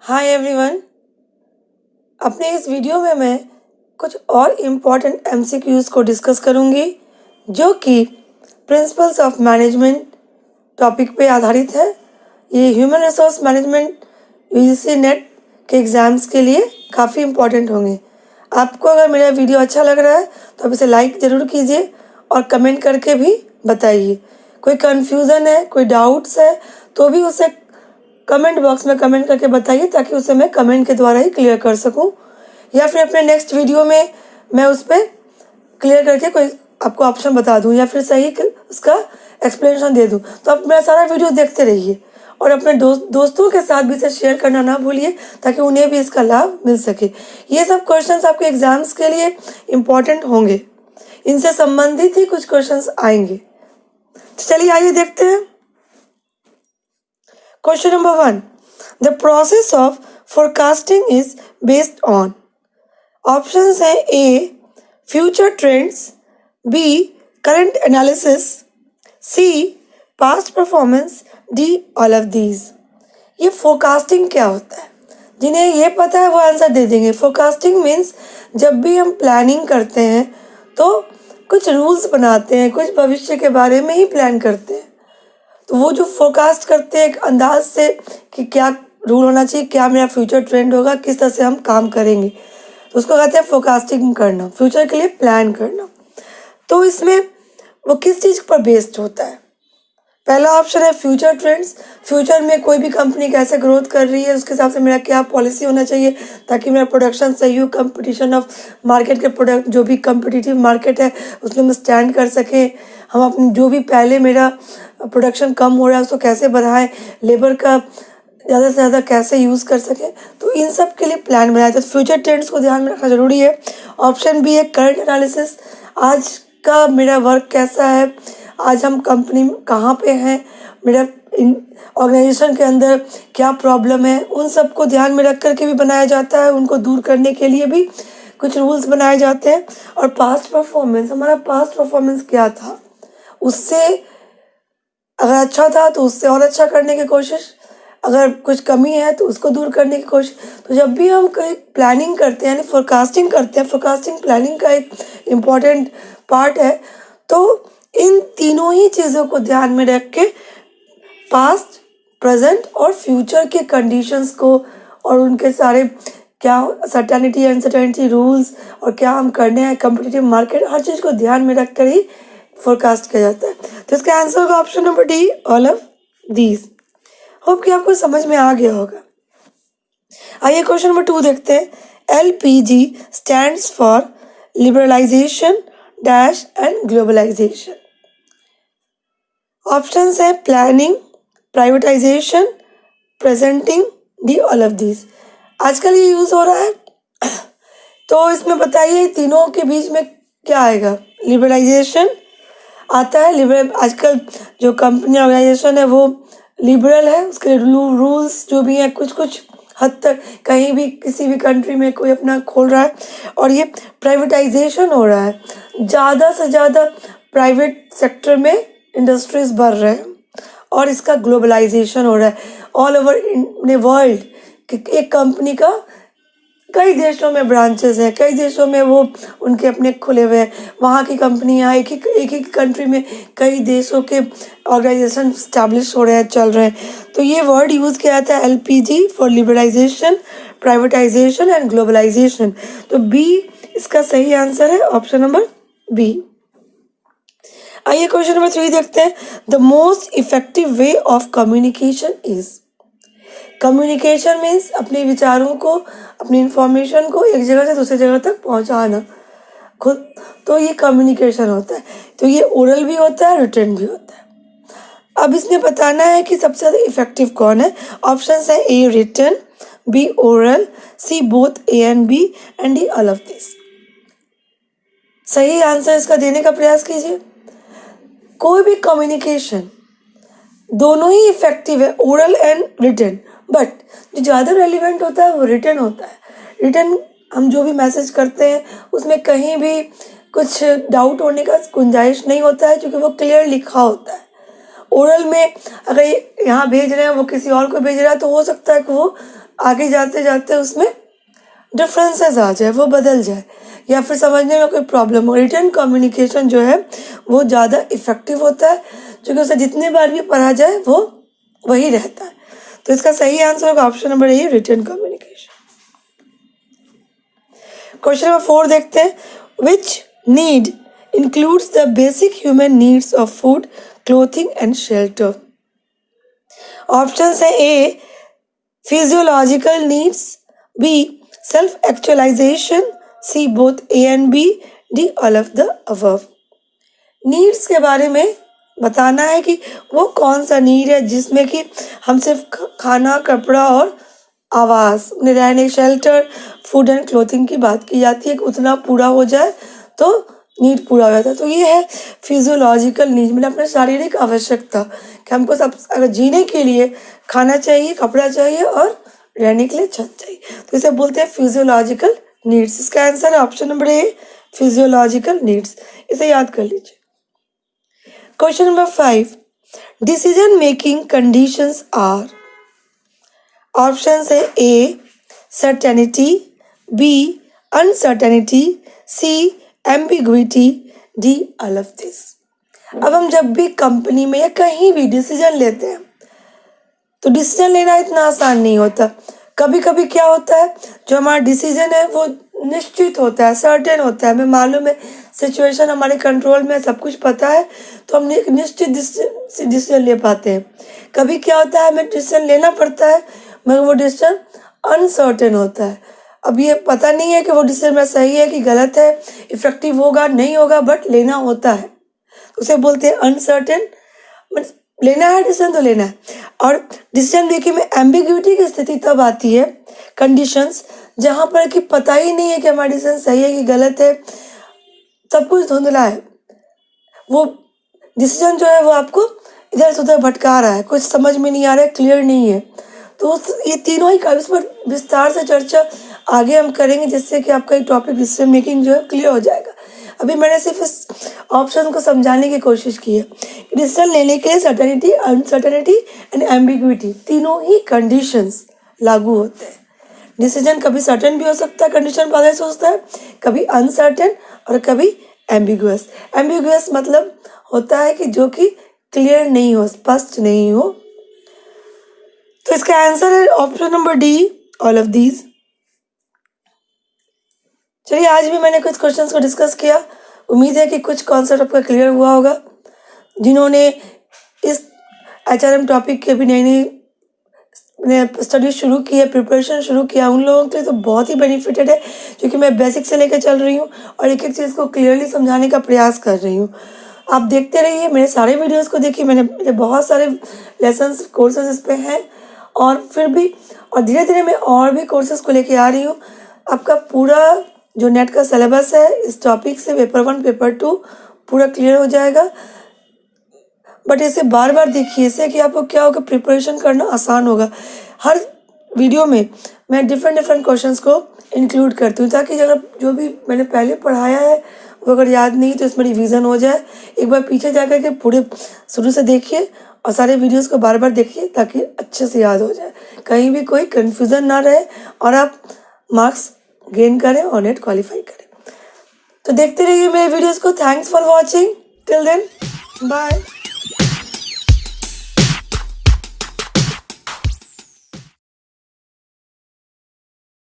Hi everyone. अपने इस video में मैं कुछ और इम्पॉर्टेंट एमसीक्यूज़ को डिस्कस करूंगी जो कि प्रिंसिपल्स ऑफ मैनेजमेंट टॉपिक पे आधारित है। ये human resource management UGC net के एग्ज़ाम्स के लिए काफ़ी इम्पॉर्टेंट होंगे। आपको अगर मेरा वीडियो अच्छा लग रहा है तो आप इसे लाइक ज़रूर कीजिए और कमेंट करके भी बताइए। कोई कन्फ्यूज़न है, कोई डाउट्स है तो भी उसे कमेंट बॉक्स में कमेंट करके बताइए ताकि उसे मैं कमेंट के द्वारा ही क्लियर कर सकूं, या फिर अपने नेक्स्ट वीडियो में मैं उस पर क्लियर करके कोई आपको ऑप्शन बता दूं या फिर सही उसका एक्सप्लेनेशन दे दूं। तो आप मेरा सारा वीडियो देखते रहिए और अपने दोस्तों के साथ भी इसे शेयर करना ना भूलिए ताकि उन्हें भी इसका लाभ मिल सके। ये सब क्वेश्चंस आपके एग्जाम्स के लिए इम्पोर्टेंट होंगे, इनसे संबंधित ही कुछ क्वेश्चंस आएंगे। तो चलिए आइए देखते हैं। Question number 1. The process of forecasting is based on options है A. Future trends, B. Current analysis, C. Past performance, D. All of these. ये forecasting क्या होता है? जिन्हें ये पता है वो आंसर दे देंगे। forecasting मीन्स जब भी हम प्लानिंग करते हैं तो कुछ रूल्स बनाते हैं, कुछ भविष्य के बारे में ही प्लान करते हैं। तो वो जो फोरकास्ट करते हैं एक अंदाज से कि क्या रूल होना चाहिए, क्या मेरा फ्यूचर ट्रेंड होगा, किस तरह से हम काम करेंगे, तो उसको कहते हैं फोरकास्टिंग करना, फ्यूचर के लिए प्लान करना। तो इसमें वो किस चीज़ पर बेस्ड होता है? पहला ऑप्शन है फ्यूचर ट्रेंड्स। फ्यूचर में कोई भी कंपनी कैसे ग्रोथ कर रही है उसके हिसाब से मेरा क्या पॉलिसी होना चाहिए ताकि मेरा प्रोडक्शन सही हो, कंपटीशन ऑफ मार्केट के प्रोडक्ट जो भी कंपटीटिव मार्केट है उसमें हम स्टैंड कर सकें। हम अपनी जो भी पहले मेरा प्रोडक्शन कम हो रहा है उसको कैसे बढ़ाएं, लेबर का ज़्यादा से ज़्यादा कैसे यूज़ कर सकें। तो इन सब के लिए प्लान बनाया। तो फ्यूचर ट्रेंड्स को ध्यान में रखना ज़रूरी है। ऑप्शन बी है करंट एनालिसिस। आज का मेरा वर्क कैसा है, आज हम कंपनी कहाँ पे हैं, मेरा ऑर्गेनाइजेशन के अंदर क्या प्रॉब्लम है, उन सब को ध्यान में रख करके भी बनाया जाता है। उनको दूर करने के लिए भी कुछ रूल्स बनाए जाते हैं। और पास्ट परफॉर्मेंस, हमारा पास्ट परफॉर्मेंस क्या था, उससे अगर अच्छा था तो उससे और अच्छा करने की कोशिश, अगर कुछ कमी है तो उसको दूर करने की कोशिश। तो जब भी हम कोई प्लानिंग करते हैं यानी फोरकास्टिंग करते हैं, फोरकास्टिंग प्लानिंग का एक इम्पॉर्टेंट पार्ट है। तो इन तीनों ही चीज़ों को ध्यान में रख के पास्ट, प्रेजेंट और फ्यूचर के कंडीशंस को और उनके सारे क्या सर्टेनिटी अनसर्टेनिटी रूल्स और क्या हम करने हैं, कम्पिटिटिव मार्केट, हर चीज़ को ध्यान में रख कर ही फोरकास्ट किया जाता है। तो इसका आंसर होगा option number D, all of these. Hope कि आपको समझ में आ गया होगा। आइए क्वेश्चन नंबर 2 देखते हैं। LPG stands for liberalisation dash and globalisation. Options हैं planning, privatisation, presenting, D all of these. आजकल ये यूज़ हो रहा है तो इसमें बताइए तीनों के बीच में क्या आएगा। लिबरलाइजेशन आता है। लिबरल आजकल जो कंपनी ऑर्गेनाइजेशन है वो लिबरल है, उसके रूल्स जो भी हैं कुछ कुछ हद तक कहीं भी किसी भी कंट्री में कोई अपना खोल रहा है। और ये प्राइवेटाइजेशन हो रहा है, ज़्यादा से ज़्यादा प्राइवेट सेक्टर में इंडस्ट्रीज बढ़ रहे हैं और इसका ग्लोबलाइजेशन हो रहा है ऑल ओवर इन वर्ल्ड। एक कंपनी का कई देशों में ब्रांचेस हैं, कई देशों में वो उनके अपने खुले हुए हैं। वहाँ की कंपनियाँ एक ही कंट्री में कई देशों के ऑर्गेनाइजेशन स्टैब्लिश हो रहे हैं, चल रहे हैं। तो ये वर्ड यूज़ किया जाता है LPG for liberalisation, privatisation and globalisation. तो बी इसका सही आंसर है, ऑप्शन नंबर बी। आइए क्वेश्चन नंबर 3 देखते हैं। The most effective way of communication is. Communication means अपने विचारों को, अपनी इंफॉर्मेशन को एक जगह से दूसरी जगह तक पहुंचाना खुद, तो ये कम्युनिकेशन होता है। तो ये ओरल भी होता है, रिटन भी होता है। अब इसमें बताना है कि सबसे ज़्यादा इफेक्टिव कौन है। ऑप्शन है A written, B oral, C both A and B and D all of this. सही आंसर इसका देने का प्रयास कीजिए। कोई भी कम्युनिकेशन दोनों ही इफेक्टिव है, ओरल एंड रिटन, बट जो ज़्यादा रेलिवेंट होता है वो रिटन होता है। रिटन हम जो भी मैसेज करते हैं उसमें कहीं भी कुछ डाउट होने का गुंजाइश नहीं होता है क्योंकि वो क्लियर लिखा होता है। ओरल में अगर यहाँ भेज रहे हैं वो किसी और को भेज रहा है तो हो सकता है कि वो आगे जाते जाते उसमें डिफरेंसेस आ जाए, वो बदल जाए, या फिर समझने में कोई प्रॉब्लम हो। रिटन कम्युनिकेशन जो है वो ज़्यादा इफ़ेक्टिव होता है, क्योंकि उसे जितनी बार भी पढ़ा जाए वो वही रहता है। तो इसका सही आंसर होगा option number A, written communication. Question number 4 देखते हैं। Which need includes the basic human needs of food, clothing and shelter. Option है A physiological needs, B self actualisation, C both A and B, D all of the above. Needs के बारे में बताना है कि वो कौन सा नीड है जिसमें कि हम सिर्फ खाना, कपड़ा और आवास, रहने, शेल्टर, फूड एंड क्लोथिंग की बात की जाती है कि उतना पूरा हो जाए तो नीड पूरा हो जाता है। तो ये है फिजियोलॉजिकल नीड, मतलब अपना शारीरिक आवश्यकता कि हमको सब अगर जीने के लिए खाना चाहिए, कपड़ा चाहिए और रहने के लिए छत चाहिए, तो इसे बोलते हैं फिजियोलॉजिकल नीड्स। इसका आंसर है option number A, physiological needs. इसे याद कर लीजिए। Question number 5, decision making conditions are. Option है A certainty, B uncertainty, C ambiguity, D all of this. अब हम जब भी कंपनी में या कहीं भी डिसीजन लेते हैं तो डिसीजन लेना इतना आसान नहीं होता। कभी कभी क्या होता है, जो हमारा डिसीजन है वो निश्चित होता है, सर्टेन होता है, हमें मालूम है सिचुएशन हमारे कंट्रोल में, सब कुछ पता है, तो हम एक निश्चित डिसीजन ले पाते हैं। कभी क्या होता है, हमें डिसीजन लेना पड़ता है मगर वो डिसीजन अनसर्टेन होता है। अब ये पता नहीं है कि वो डिसीजन में सही है कि गलत है, इफेक्टिव होगा नहीं होगा, बट लेना होता है, उसे बोलते हैं अनसर्टेन। लेना है डिसीजन तो लेना है। और डिसीजन मेकिंग में एम्बिग्यूटी की स्थिति तब आती है, कंडीशंस जहाँ पर कि पता ही नहीं है कि हमारा डिसीजन सही है कि गलत है, सब कुछ धुंधला है, वो डिसीजन जो है वो आपको इधर से उधर भटका रहा है, कुछ समझ में नहीं आ रहा है, क्लियर नहीं है। तो ये तीनों ही इस पर विस्तार से चर्चा आगे हम करेंगे, जिससे कि आपका एक टॉपिक डिसीजन मेकिंग जो है क्लियर हो जाएगा। अभी मैंने सिर्फ इस ऑप्शन को समझाने की कोशिश की है। डिसीजन लेने के लिए सर्टेनिटी, अनसर्टेनिटी एंड एम्बिग्विटी तीनों ही कंडीशंस लागू होते हैं। डिसीजन कभी सर्टेन भी हो सकता है, कंडीशन पहले से होता है, कभी अनसर्टेन और कभी एम्बिगुअस। एम्बिगुअस मतलब होता है कि जो कि क्लियर नहीं हो, स्पष्ट नहीं हो। तो इसका आंसर है option number D, all of these. चलिए, आज भी मैंने कुछ क्वेश्चंस को डिस्कस किया, उम्मीद है कि कुछ कॉन्सेप्ट आपका क्लियर हुआ होगा। जिन्होंने इस HRM टॉपिक के भी नई नई स्टडी शुरू की है, प्रिपरेशन शुरू किया, उन लोगों के लिए तो बहुत ही बेनिफिटेड है, क्योंकि मैं बेसिक से लेकर चल रही हूँ और एक एक चीज़ को क्लियरली समझाने का प्रयास कर रही हूँ। आप देखते रहिए, मेरे सारे वीडियोस को देखिए, मेरे बहुत सारे लेसन्स, कोर्सेज इस पे हैं, और फिर भी और धीरे धीरे मैं और भी कोर्सेज को लेके आ रही हूँ। आपका पूरा जो नेट का सिलेबस है इस टॉपिक से पेपर 1, पेपर 2 पूरा क्लियर हो जाएगा। बट इसे बार बार देखिए, इससे कि आपको क्या होगा, प्रिपरेशन करना आसान होगा। हर वीडियो में मैं डिफरेंट क्वेश्चंस को इंक्लूड करती हूँ, ताकि अगर जो भी मैंने पहले पढ़ाया है वो अगर याद नहीं तो इसमें रिवीजन हो जाए। एक बार पीछे जा कर के पूरे शुरू से देखिए और सारे वीडियोस को बार बार देखिए, ताकि अच्छे से याद हो जाए, कहीं भी कोई कन्फ्यूज़न ना रहे और आप मार्क्स गेन करें और नेट क्वालिफाई करें। तो देखते रहिए मेरे वीडियोस को। Thanks for watching, till then bye.